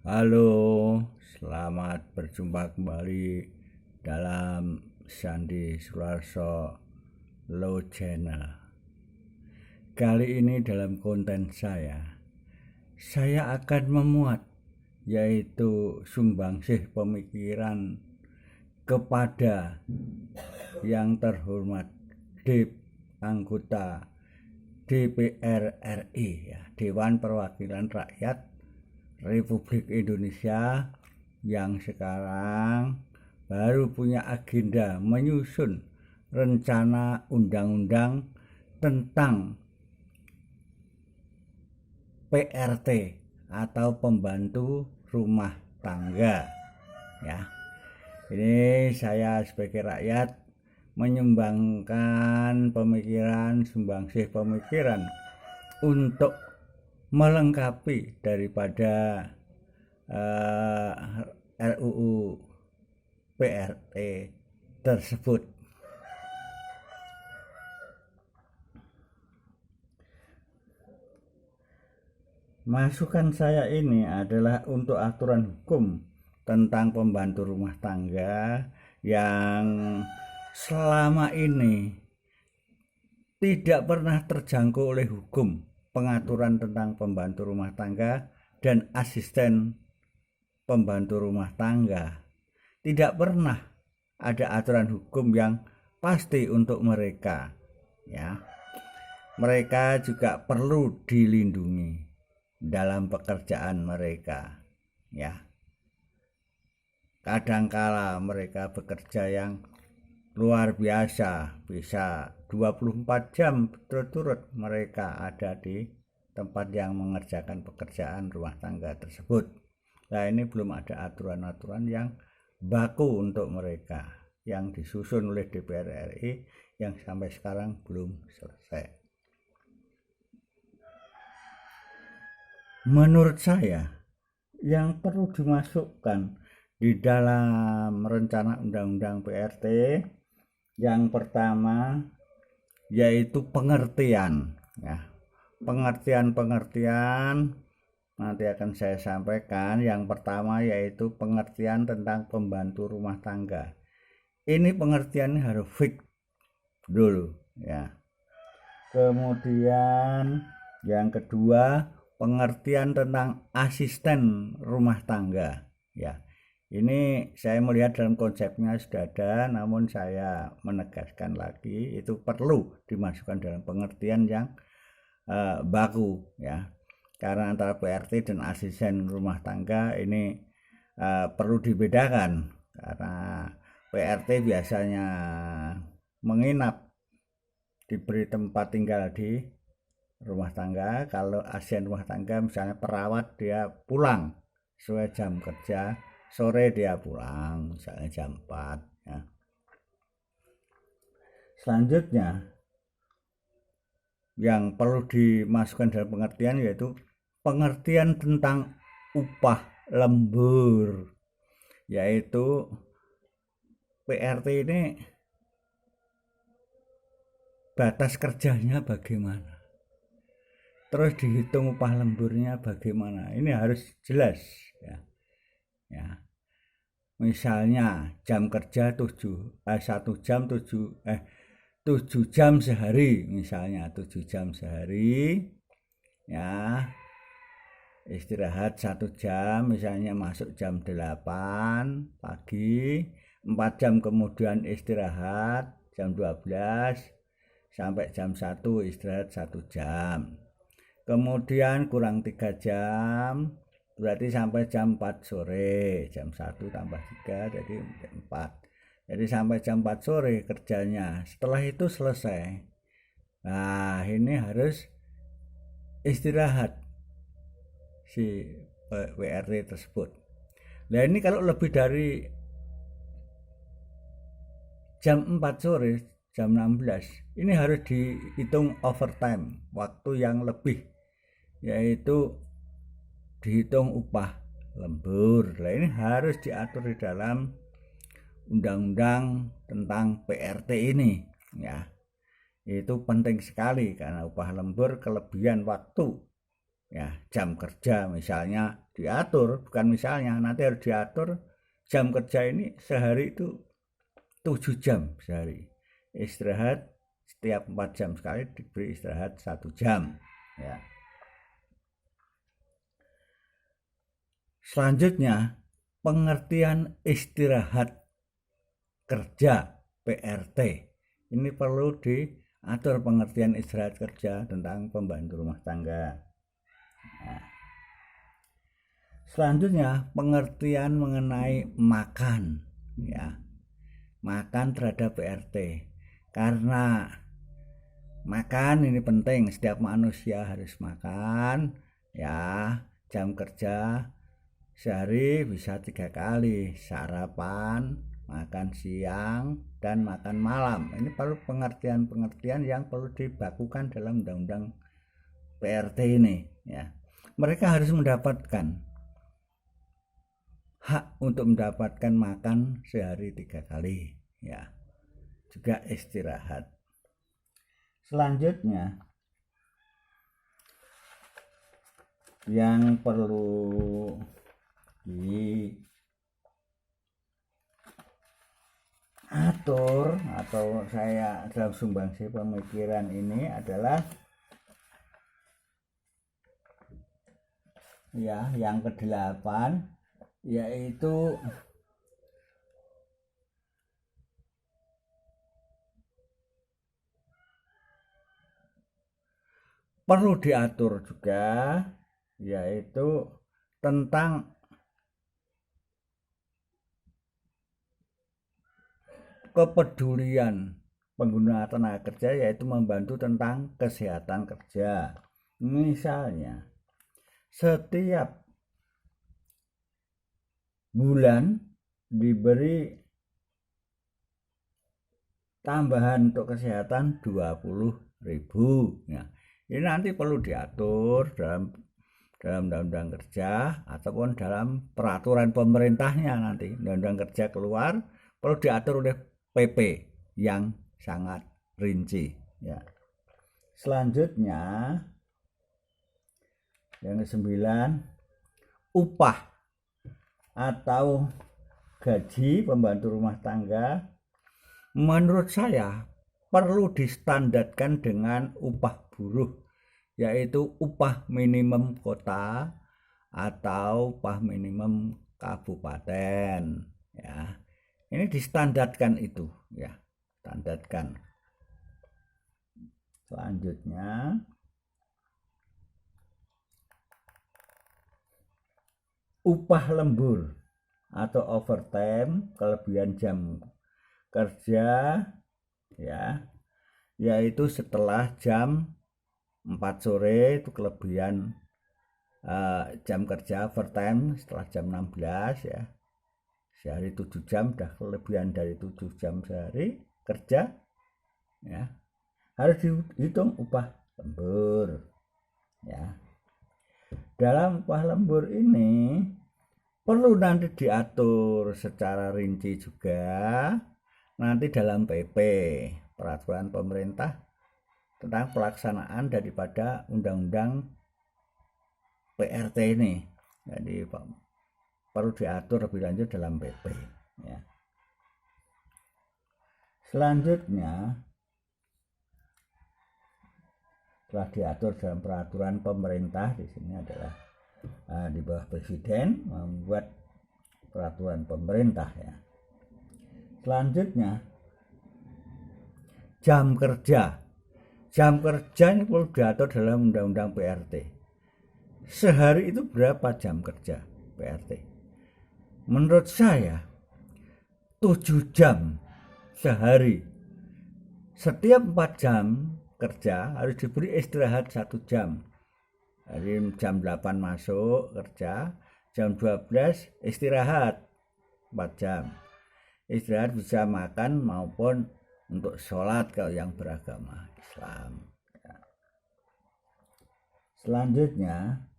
Halo, selamat berjumpa kembali dalam Sandi Sularso Low Channel. Kali ini dalam konten saya akan memuat yaitu sumbangsih pemikiran kepada yang terhormat anggota DPR RI, ya, Dewan Perwakilan Rakyat Republik Indonesia, yang sekarang baru punya agenda menyusun rencana undang-undang tentang PRT atau pembantu rumah tangga, ya. Ini saya sebagai rakyat menyumbangkan sumbangsih pemikiran untuk melengkapi daripada RUU PRT tersebut. Masukan saya ini adalah untuk aturan hukum tentang pembantu rumah tangga yang selama ini tidak pernah terjangkau oleh hukum. Pengaturan tentang pembantu rumah tangga dan asisten pembantu rumah tangga, tidak pernah ada aturan hukum yang pasti untuk mereka, ya. Mereka juga perlu dilindungi dalam pekerjaan mereka, ya. Kadangkala mereka bekerja yang luar biasa, bisa 24 jam berturut-turut mereka ada di tempat yang mengerjakan pekerjaan rumah tangga tersebut. Nah, ini belum ada aturan-aturan yang baku untuk mereka yang disusun oleh DPR RI yang sampai sekarang belum selesai. Menurut saya, yang perlu dimasukkan di dalam rencana undang-undang PRT yang pertama yaitu pengertian, ya. Pengertian nanti akan saya sampaikan. Yang pertama yaitu pengertian tentang pembantu rumah tangga. Ini pengertiannya harus fix dulu, ya. Kemudian yang kedua, pengertian tentang asisten rumah tangga, ya. Ini saya melihat dalam konsepnya sudah ada, namun saya menegaskan lagi itu perlu dimasukkan dalam pengertian yang baku, ya. Karena antara PRT dan asisten rumah tangga ini perlu dibedakan, karena PRT biasanya menginap, diberi tempat tinggal di rumah tangga. Kalau asisten rumah tangga misalnya perawat, dia pulang sesuai jam kerja, sore dia pulang misalnya jam 4, ya. Selanjutnya yang perlu dimasukkan dalam pengertian yaitu pengertian tentang upah lembur, yaitu PRT ini batas kerjanya bagaimana, terus dihitung upah lemburnya bagaimana. Ini harus jelas, ya. Misalnya jam kerja 7 jam sehari, misalnya 7 jam sehari, ya. Istirahat 1 jam, misalnya masuk jam 8 pagi, 4 jam kemudian istirahat, jam 12 sampai jam 1 istirahat 1 jam. Kemudian kurang 3 jam, berarti sampai jam 4 sore, jam 1 tambah 3 jadi 4. Jadi sampai jam 4 sore kerjanya. Setelah itu selesai. Nah, ini harus istirahat si WRT tersebut. Nah, ini kalau lebih dari jam 4 sore, jam 16, ini harus dihitung overtime, waktu yang lebih, yaitu dihitung upah lembur. Nah, ini harus diatur di dalam undang-undang tentang PRT ini, ya. Itu penting sekali karena upah lembur kelebihan waktu Ya, jam kerja misalnya diatur, bukan misalnya, nanti harus diatur jam kerja ini sehari itu 7 jam sehari. Istirahat setiap 4 jam sekali, diberi istirahat 1 jam. Ya. Selanjutnya, pengertian istirahat kerja PRT. Ini perlu diatur pengertian istirahat kerja tentang pembantu rumah tangga. Nah, selanjutnya pengertian mengenai makan, ya, makan terhadap PRT, karena makan ini penting, setiap manusia harus makan, ya. Jam kerja sehari bisa 3 kali, sarapan, makan siang, dan makan malam. Ini perlu pengertian-pengertian yang perlu dibakukan dalam undang-undang PRT ini, ya. Mereka harus mendapatkan hak untuk mendapatkan makan sehari 3 kali, ya. Juga istirahat. Selanjutnya yang perlu diatur atau saya dalam sumbangsi pemikiran ini adalah ya yang ke-8, yaitu perlu diatur juga, yaitu tentang kepedulian pengguna tenaga kerja, yaitu membantu tentang kesehatan kerja. Misalnya setiap bulan diberi tambahan untuk kesehatan 20.000. Ya, ini nanti perlu diatur dalam undang-undang kerja ataupun dalam peraturan pemerintahnya. Nanti undang-undang kerja keluar, perlu diatur oleh PP yang sangat rinci, ya. Selanjutnya yang ke-9, upah atau gaji pembantu rumah tangga menurut saya perlu distandarkan dengan upah buruh, yaitu upah minimum kota atau upah minimum kabupaten, ya. Ini distandarkan itu, ya, standarkan. Selanjutnya upah lembur atau overtime, kelebihan jam kerja, ya, yaitu setelah jam 4 sore itu kelebihan jam kerja overtime setelah jam 16, ya. Sehari 7 jam dah kelebihan dari 7 jam sehari kerja, ya. Harus dihitung upah lembur, ya. Dalam upah lembur ini perlu nanti diatur secara rinci juga nanti dalam PP, peraturan pemerintah tentang pelaksanaan daripada undang-undang PRT ini. Jadi perlu diatur lebih lanjut dalam PP, ya. Selanjutnya telah diatur dalam peraturan pemerintah, di sini adalah di bawah presiden membuat peraturan pemerintah, ya. Selanjutnya jam kerja. Jam kerja ini perlu diatur dalam undang-undang PRT. Sehari itu berapa jam kerja PRT? Menurut saya 7 jam sehari. Setiap 4 jam kerja harus diberi istirahat 1 jam. Dari jam 8 masuk kerja, jam 12 istirahat 4 jam. Istirahat bisa makan maupun untuk sholat kalau yang beragama Islam. Selanjutnya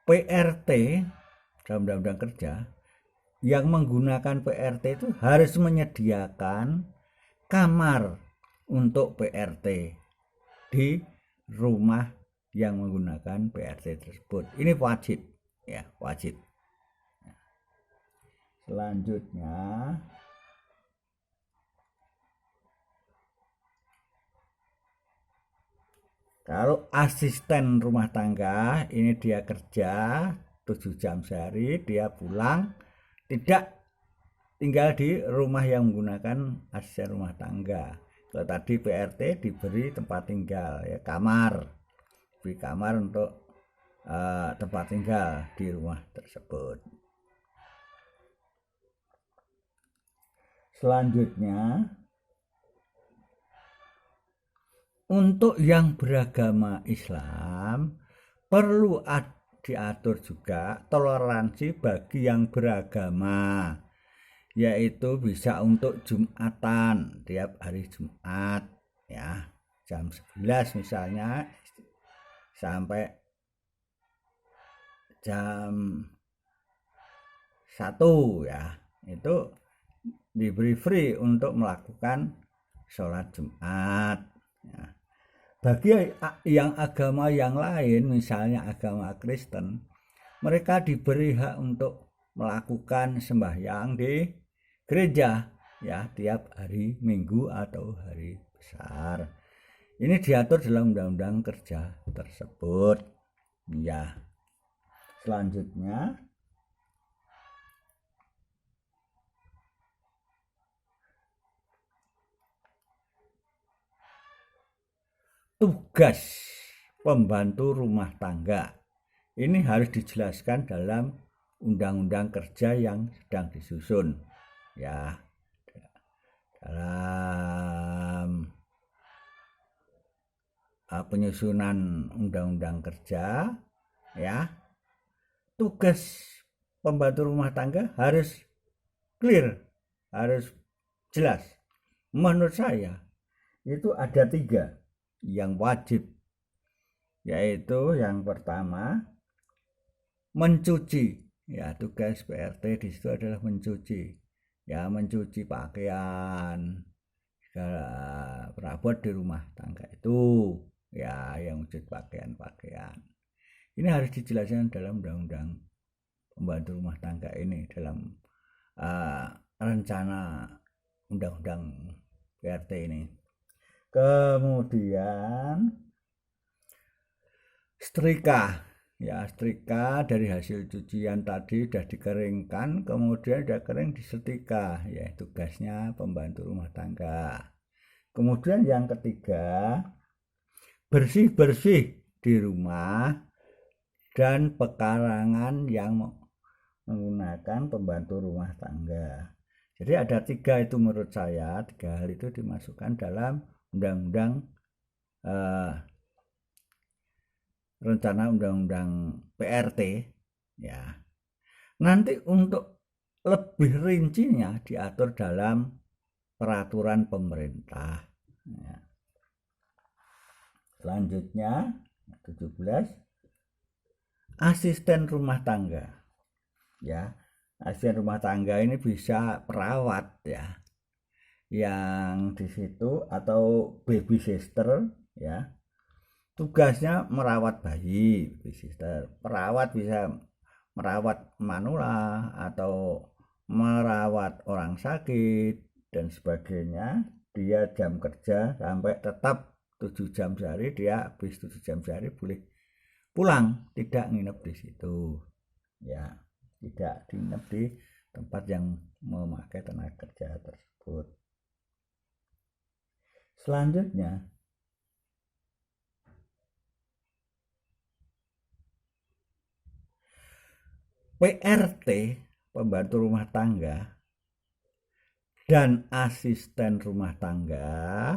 PRT dalam undang-undang kerja yang menggunakan PRT itu harus menyediakan kamar untuk PRT di rumah yang menggunakan PRT tersebut. Ini wajib, ya, wajib. Selanjutnya, kalau asisten rumah tangga ini dia kerja 7 jam sehari, dia pulang tidak tinggal di rumah yang menggunakan asisten rumah tangga. Kalau tadi PRT diberi tempat tinggal, ya, kamar, beri kamar untuk tempat tinggal di rumah tersebut. Selanjutnya, untuk yang beragama Islam perlu diatur juga toleransi bagi yang beragama, yaitu bisa untuk Jumatan tiap hari Jumat, ya, jam 11 misalnya sampai jam 1, ya, itu diberi free untuk melakukan sholat Jumat, ya. Bagi yang agama yang lain, misalnya agama Kristen, mereka diberi hak untuk melakukan sembahyang di gereja, ya, tiap hari Minggu atau hari besar. Ini diatur dalam Undang-Undang Kerja tersebut, ya. Selanjutnya, tugas pembantu rumah tangga ini harus dijelaskan dalam Undang-Undang Kerja yang sedang disusun, ya, dalam penyusunan Undang-Undang Kerja, ya. Tugas pembantu rumah tangga harus clear, harus jelas. Menurut saya itu ada 3 yang wajib, yaitu yang pertama mencuci, ya, tugas PRT di situ adalah mencuci, ya, mencuci pakaian, segala perabot di rumah tangga itu, ya, yang mencuci pakaian. Ini harus dijelaskan dalam Undang-Undang Pembantu Rumah Tangga ini, dalam rencana Undang-Undang PRT ini. Kemudian setrika, ya, setrika dari hasil cucian tadi sudah dikeringkan, kemudian sudah kering disetrika, ya, tugasnya pembantu rumah tangga. Kemudian yang ketiga, bersih-bersih di rumah dan pekarangan yang menggunakan pembantu rumah tangga. Jadi ada 3 itu menurut saya, 3 hal itu dimasukkan dalam Undang-Undang rencana Undang-Undang PRT, ya. Nanti untuk lebih rincinya diatur dalam peraturan pemerintah, ya. Selanjutnya 17, asisten rumah tangga, ya. Asisten rumah tangga ini bisa perawat, ya, yang di situ, atau baby sister, ya. Tugasnya merawat bayi, baby sister. Perawat bisa merawat manula atau merawat orang sakit dan sebagainya. Dia jam kerja sampai tetap 7 jam sehari, dia habis 7 jam sehari boleh pulang, tidak nginep di situ, ya, tidak nginep di tempat yang memakai tenaga kerja tersebut. Selanjutnya, PRT, pembantu rumah tangga, dan asisten rumah tangga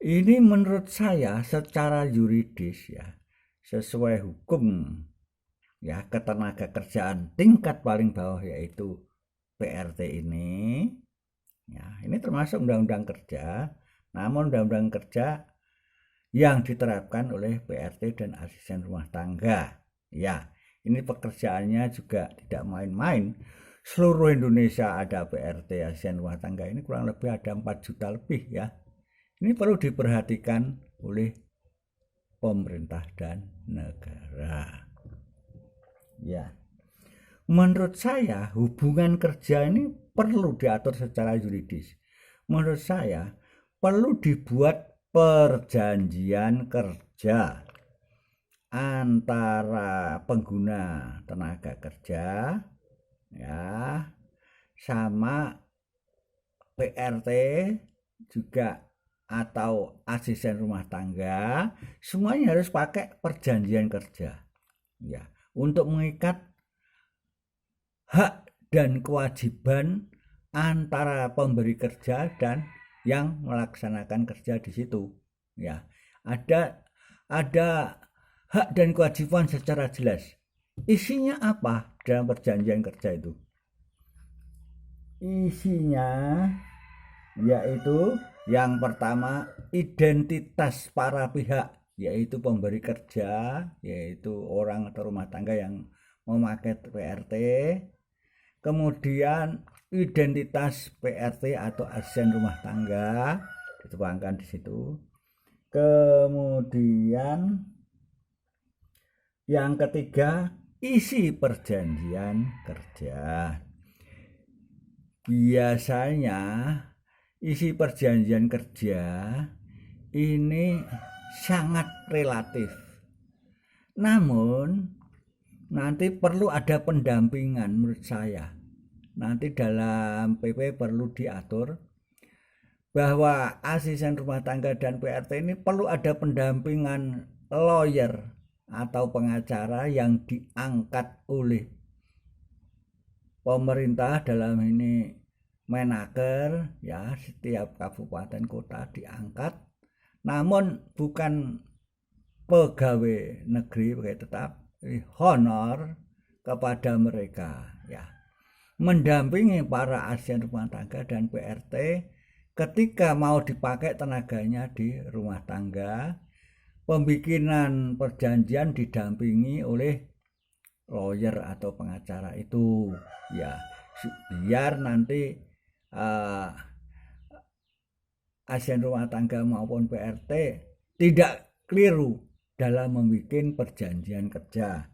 ini menurut saya secara yuridis, ya, sesuai hukum, ya, ketenaga kerjaan tingkat paling bawah, yaitu PRT ini, ya, ini termasuk Undang-Undang Kerja, namun Undang-Undang Kerja yang diterapkan oleh PRT dan asisten rumah tangga, ya. Ini pekerjaannya juga tidak main-main, seluruh Indonesia ada PRT asisten rumah tangga ini kurang lebih ada 4 juta lebih ya. Ini perlu diperhatikan oleh pemerintah dan negara. Ya. Menurut saya hubungan kerja ini perlu diatur secara yuridis. Menurut saya perlu dibuat perjanjian kerja antara pengguna tenaga kerja ya sama PRT juga atau asisten rumah tangga, semuanya harus pakai perjanjian kerja ya untuk mengikat hak dan kewajiban antara pemberi kerja dan yang melaksanakan kerja di situ ya. Ada hak dan kewajiban secara jelas. Isinya apa dalam perjanjian kerja itu? Isinya yaitu yang pertama identitas para pihak, yaitu pemberi kerja, yaitu orang atau rumah tangga yang memakai PRT. Kemudian identitas PRT atau asisten rumah tangga dituangkan di situ. Kemudian yang ketiga, isi perjanjian kerja. Biasanya isi perjanjian kerja ini sangat relatif. Namun nanti perlu ada pendampingan menurut saya. Nanti dalam PP perlu diatur bahwa asisten rumah tangga dan PRT ini perlu ada pendampingan lawyer atau pengacara yang diangkat oleh pemerintah, dalam ini Menaker ya, setiap kabupaten kota diangkat, namun bukan pegawai negeri tetap, honor kepada mereka ya, mendampingi para asisten rumah tangga dan PRT ketika mau dipakai tenaganya di rumah tangga. Pembikinan perjanjian didampingi oleh lawyer atau pengacara itu ya, biar nanti asisten rumah tangga maupun PRT tidak keliru dalam membuat perjanjian kerja.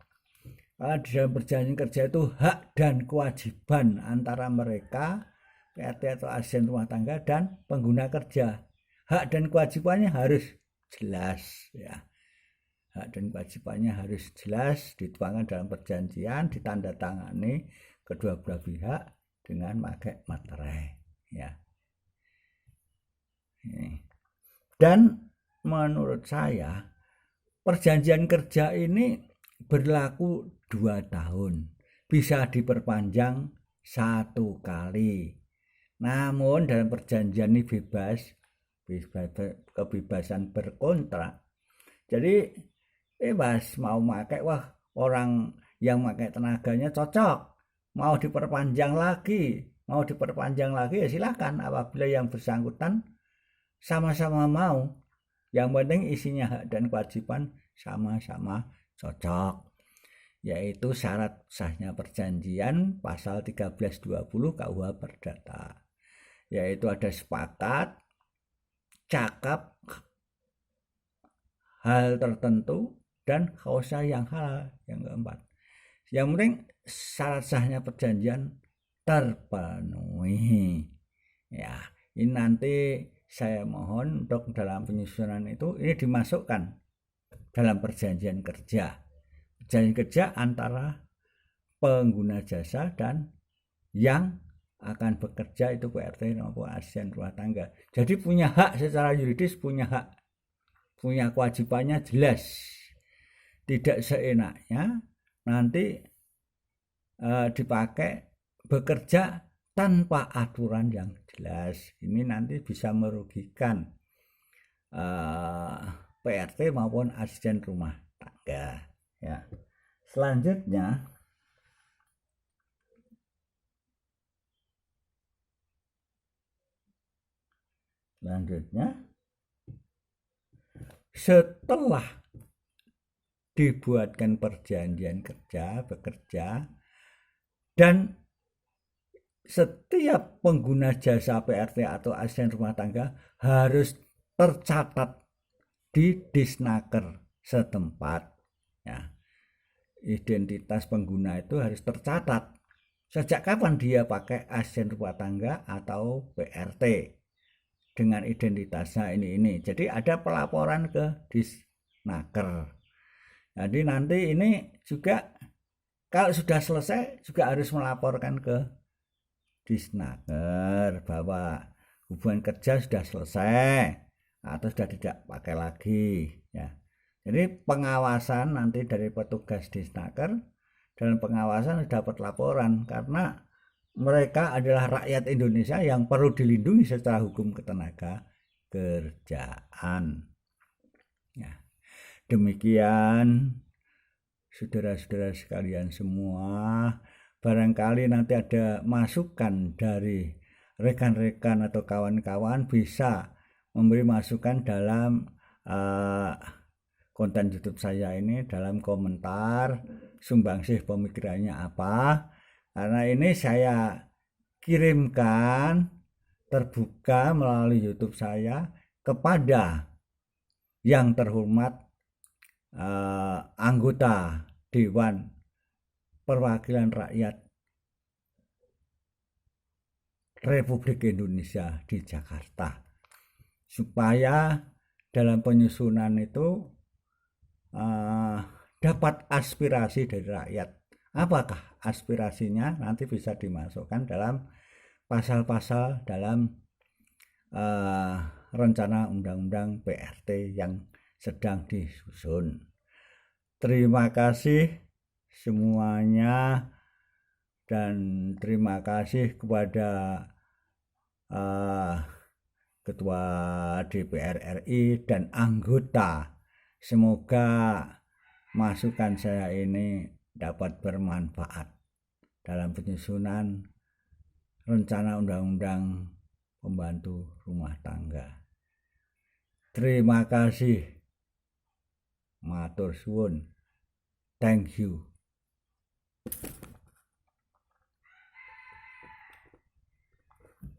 Di dalam perjanjian kerja itu hak dan kewajiban antara mereka PRT atau asisten rumah tangga dan pengguna kerja. Hak dan kewajibannya harus jelas ya. Hak dan kewajibannya harus jelas, dituangkan dalam perjanjian, ditandatangani kedua belah pihak dengan pakai materai ya. Dan menurut saya perjanjian kerja ini berlaku 2 tahun, bisa diperpanjang 1 kali. Namun dalam perjanjian ini kebebasan berkontrak. Jadi bebas mau pakai, wah orang yang pakai tenaganya cocok, mau diperpanjang lagi ya silakan, apabila yang bersangkutan sama-sama mau. Yang penting isinya hak dan kewajiban sama-sama cocok, yaitu syarat sahnya perjanjian pasal 1320 KUH Perdata, yaitu ada sepakat, cakap, hal tertentu, dan kausa yang halal yang keempat. Yang penting syarat sahnya perjanjian terpenuhi ya. Ini nanti saya mohon untuk dalam penyusunan itu ini dimasukkan dalam perjanjian kerja antara pengguna jasa dan yang akan bekerja, itu PRT maupun asisten rumah tangga. Jadi punya hak secara yuridis, punya hak, punya kewajibannya jelas. Tidak seenaknya nanti dipakai bekerja tanpa aturan yang jelas. Ini nanti bisa merugikan PRT maupun asisten rumah tangga ya. Selanjutnya setelah dibuatkan perjanjian kerja bekerja dan setiap pengguna jasa PRT atau asisten rumah tangga harus tercatat di Disnaker setempat. Ya. Identitas pengguna itu harus tercatat. Sejak kapan dia pakai asisten rumah tangga atau PRT dengan identitasnya ini. Jadi ada pelaporan ke Disnaker. Jadi nanti ini juga kalau sudah selesai juga harus melaporkan ke Disnaker bahwa hubungan kerja sudah selesai atau sudah tidak pakai lagi ya. Jadi pengawasan nanti dari petugas Disnaker dalam pengawasan dapat laporan karena mereka adalah rakyat Indonesia yang perlu dilindungi secara hukum ketenaga kerjaan. Ya. Demikian saudara-saudara sekalian semua, barangkali nanti ada masukan dari rekan-rekan atau kawan-kawan bisa memberi masukan dalam konten YouTube saya ini dalam komentar sumbangsih pemikirannya apa, karena ini saya kirimkan terbuka melalui YouTube saya kepada yang terhormat anggota Dewan Perwakilan Rakyat Republik Indonesia di Jakarta, supaya dalam penyusunan itu dapat aspirasi dari rakyat. Apakah aspirasinya nanti bisa dimasukkan dalam pasal-pasal dalam rencana undang-undang PRT yang sedang disusun. Terima kasih semuanya dan terima kasih kepada Ketua DPR RI dan anggota. Semoga masukan saya ini dapat bermanfaat dalam penyusunan rencana undang-undang pembantu rumah tangga. Terima kasih. Matur suwun. Thank you.